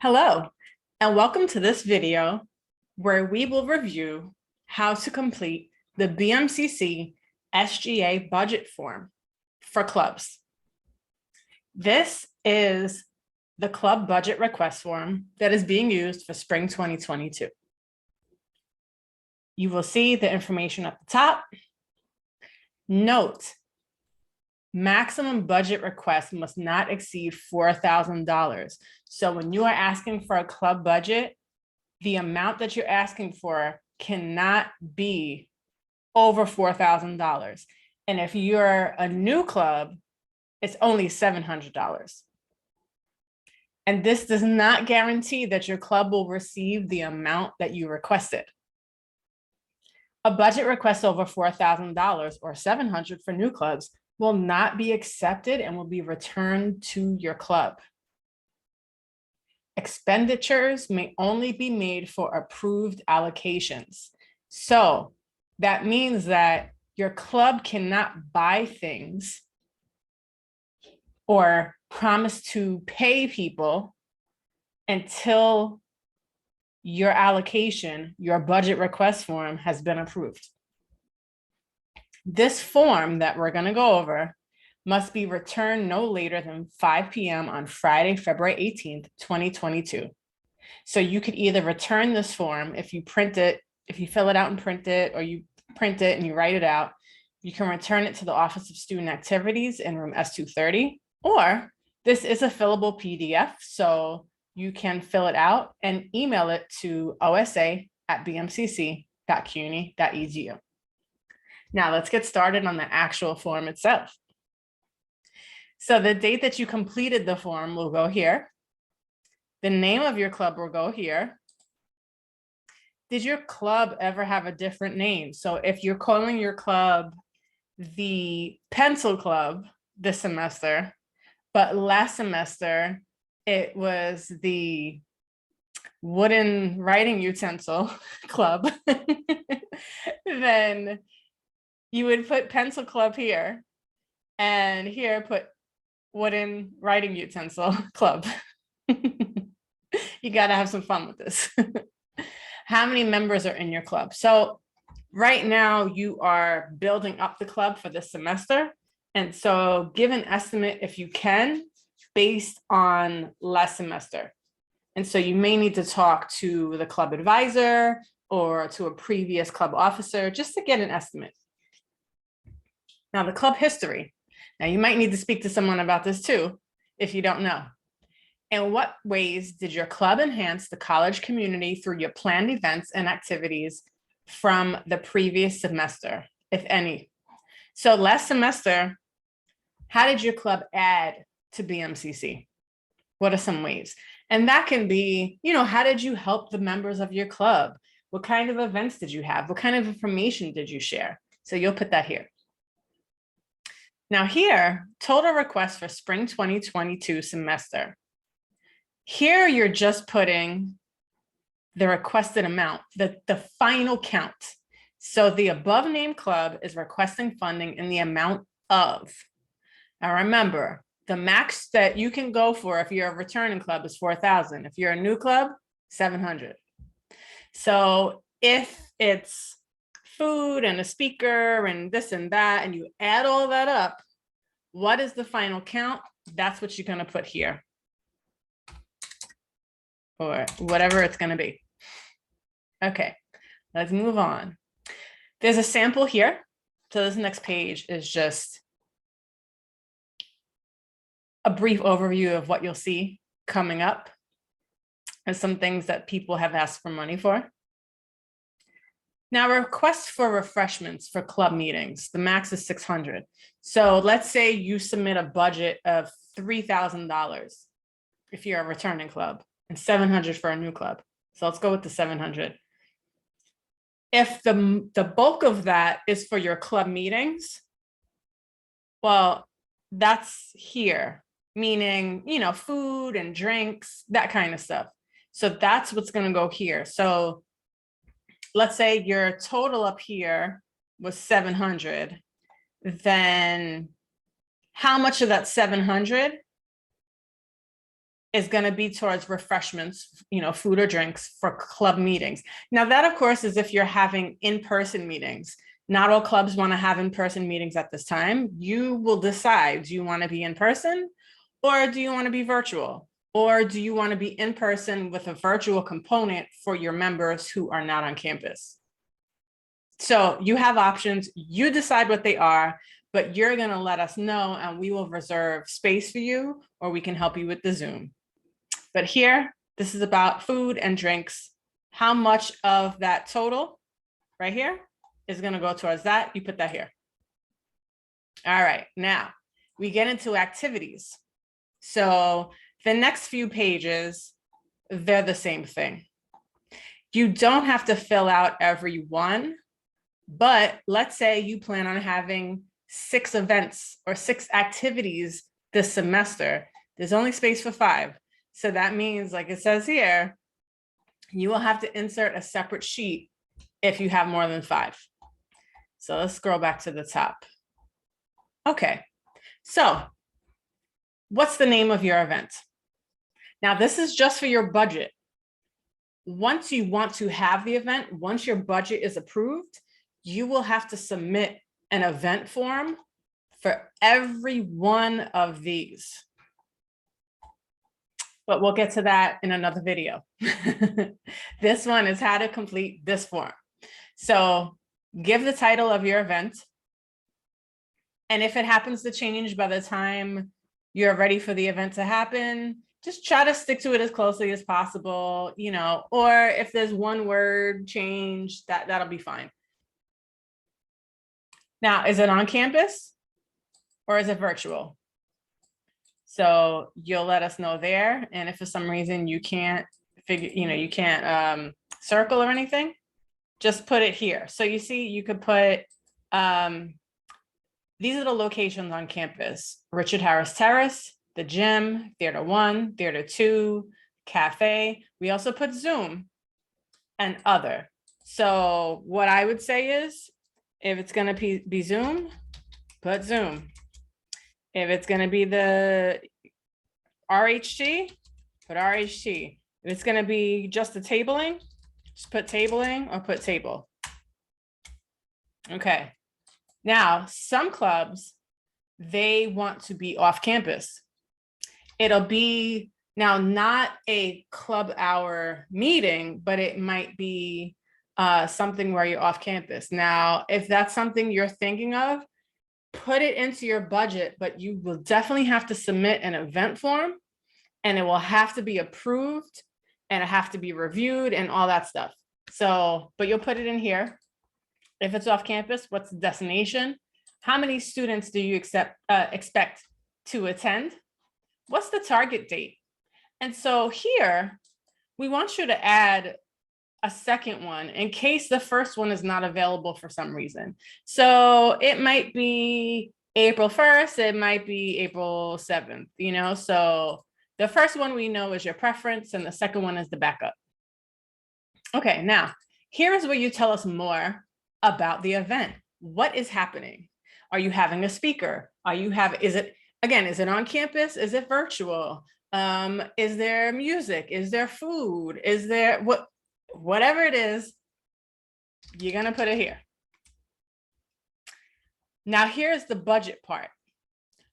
Hello, and welcome to this video where we will review how to complete the BMCC SGA budget form for clubs. This is the club budget request form that is being used for spring 2022. You will see the information at the top. Note, maximum budget request must not exceed $4,000. So when you are asking for a club budget, the amount that you're asking for cannot be over $4,000. And if you're a new club, it's only $700. And this does not guarantee that your club will receive the amount that you requested. A budget request over $4,000 or $700 for new clubs will not be accepted and will be returned to your club. Expenditures may only be made for approved allocations. So that means that your club cannot buy things or promise to pay people until your allocation, your budget request form has been approved. This form that we're going to go over must be returned no later than 5 p.m. on Friday, February 18th, 2022. So you could either return this form if you print it, if you fill it out and print it, or you print it and you write it out, you can return it to the Office of Student Activities in room S230, or this is a fillable PDF, so you can fill it out and email it to osa@bmcc.cuny.edu. Now let's get started on the actual form itself. So the date that you completed the form will go here. The name of your club will go here. Did your club ever have a different name? So if you're calling your club the Pencil Club this semester, but last semester it was the Wooden Writing Utensil Club, then you would put Pencil Club here, and here put Wooden Writing Utensil Club. You got to have some fun with this. How many members are in your club? So right now you are building up the club for this semester. And so give an estimate if you can, based on last semester. And so you may need to talk to the club advisor or to a previous club officer just to get an estimate. Now the club history. Now you might need to speak to someone about this too, if you don't know. In what ways did your club enhance the college community through your planned events and activities from the previous semester, if any? So last semester, how did your club add to BMCC? What are some ways? And that can be, how did you help the members of your club? What kind of events did you have? What kind of information did you share? So you'll put that here. Now here, total requests for spring 2022 semester. Here you're just putting the requested amount, the final count. So the above named club is requesting funding in the amount of. Now remember, the max that you can go for if you're a returning club is 4,000. If you're a new club, 700. So if it's food and a speaker and this and that, and you add all that up, what is the final count? That's what you're going to put here, or whatever it's going to be. Okay, let's move on. There's a sample here. So this next page is just a brief overview of what you'll see coming up and some things that people have asked for money for. Now, requests for refreshments for club meetings, the max is 600. So let's say you submit a budget of $3,000 if you're a returning club and 700 for a new club. So let's go with the 700. If the bulk of that is for your club meetings, well, that's here, meaning, food and drinks, that kind of stuff. So that's what's going to go here. So let's say your total up here was 700, then how much of that 700 is going to be towards refreshments, food or drinks for club meetings. Now that, of course, is if you're having in-person meetings. Not all clubs want to have in-person meetings at this time. You will decide, do you want to be in person or do you want to be virtual? Or do you want to be in person with a virtual component for your members who are not on campus? So you have options, you decide what they are, but you're going to let us know and we will reserve space for you, or we can help you with the Zoom. But here, this is about food and drinks. How much of that total right here is going to go towards that? You put that here. All right, now we get into activities. So the next few pages, they're the same thing. You don't have to fill out every one, but let's say you plan on having 6 events or 6 activities this semester. There's only space for 5. So that means, like it says here, you will have to insert a separate sheet if you have more than 5. So let's scroll back to the top. Okay, so what's the name of your event? Now, this is just for your budget. Once you want to have the event, once your budget is approved, you will have to submit an event form for every one of these. But we'll get to that in another video. This one is how to complete this form. So give the title of your event. And if it happens to change by the time you're ready for the event to happen, just try to stick to it as closely as possible, or if there's one word change, that'll be fine. Now, is it on campus or is it virtual? So you'll let us know there. And if for some reason you can't circle or anything, just put it here. So you see, you could put, these are the locations on campus: Richard Harris Terrace, the gym, Theater 1, Theater 2, cafe. We also put Zoom and other. So what I would say is, if it's going to be Zoom, put Zoom. If it's going to be the RHT, put RHT. If it's going to be just the tabling, just put tabling or put table. Okay. Now, some clubs, they want to be off campus. It'll be now not a club hour meeting, but it might be something where you're off campus. Now, if that's something you're thinking of, put it into your budget, but you will definitely have to submit an event form, and it will have to be approved and it have to be reviewed and all that stuff. So, but you'll put it in here. If it's off campus, what's the destination? How many students do you expect to attend? What's the target date? And so here, we want you to add a second one in case the first one is not available for some reason. So it might be April 1st, it might be April 7th, so the first one we know is your preference and the second one is the backup. Okay, now here's where you tell us more about the event. What is happening? Are you having a speaker? Is it on campus? Is it virtual? Is there music? Is there food? Is there whatever it is, you're going to put it here. Now, here's the budget part.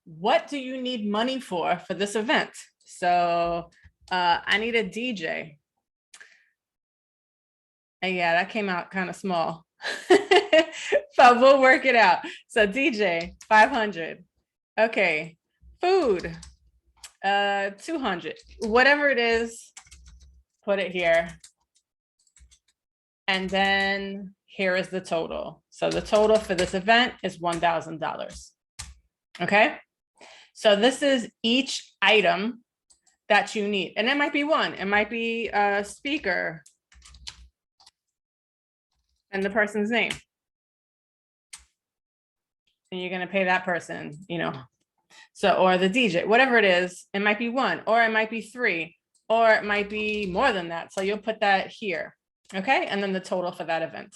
What do you need money for this event? So I need a DJ. And yeah, that came out kind of small, but we'll work it out. So DJ, 500. Okay. Food, 200. Whatever it is, put it here. And then here is the total. So the total for this event is $1,000. Okay. So this is each item that you need. And it might be one, it might be a speaker and the person's name. And you're going to pay that person, so, or the DJ, whatever it is, it might be one, or it might be 3, or it might be more than that. So you'll put that here. Okay, and then the total for that event.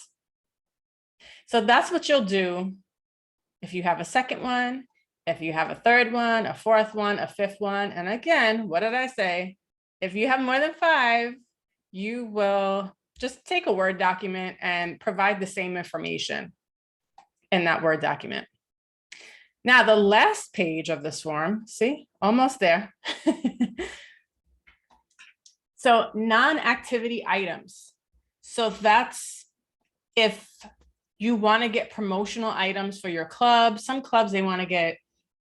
So that's what you'll do if you have a second one, If you have a third one, a fourth one, a fifth one, and again, what did I say? If you have more than 5, you will just take a Word document and provide the same information in that Word document. Now, the last page of this form, see, almost there. So non-activity items. So that's if you want to get promotional items for your club. Some clubs, they want to get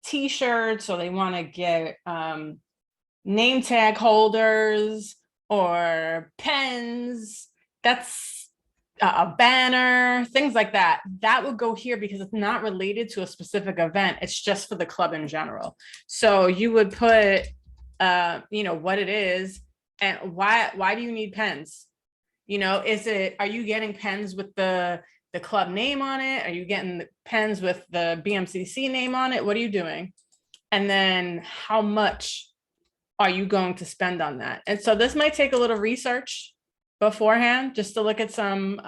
t-shirts, or they want to get name tag holders or pens. That's a banner, things like that. That would go here because it's not related to a specific event. It's just for the club in general. So you would put, what it is and why do you need pens? Are you getting pens with the club name on it? Are you getting the pens with the BMCC name on it? What are you doing? And then how much are you going to spend on that? And so this might take a little research beforehand, just to look at some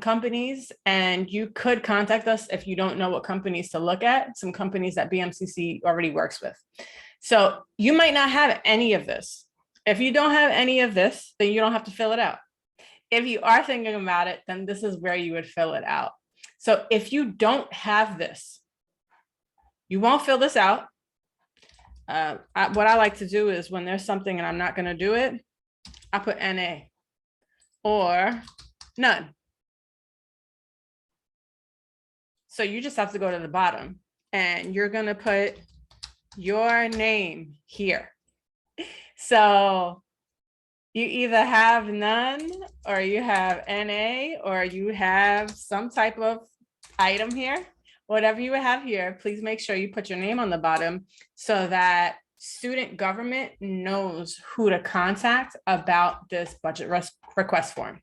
companies, and you could contact us if you don't know what companies to look at, some companies that BMCC already works with. So you might not have any of this. If you don't have any of this, then you don't have to fill it out. If you are thinking about it, then this is where you would fill it out. So if you don't have this, you won't fill this out. What I like to do is when there's something and I'm not going to do it, I put NA or none. So you just have to go to the bottom and you're going to put your name here. So you either have none, or you have NA, or you have some type of item here. Whatever you have here, please make sure you put your name on the bottom so that student government knows who to contact about this budget request form.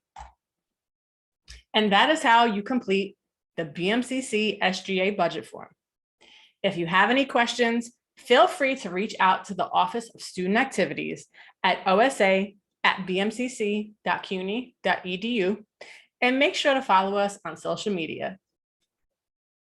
And that is how you complete the BMCC SGA budget form. If you have any questions, feel free to reach out to the Office of Student Activities at osa@bmcc.cuny.edu, and make sure to follow us on social media.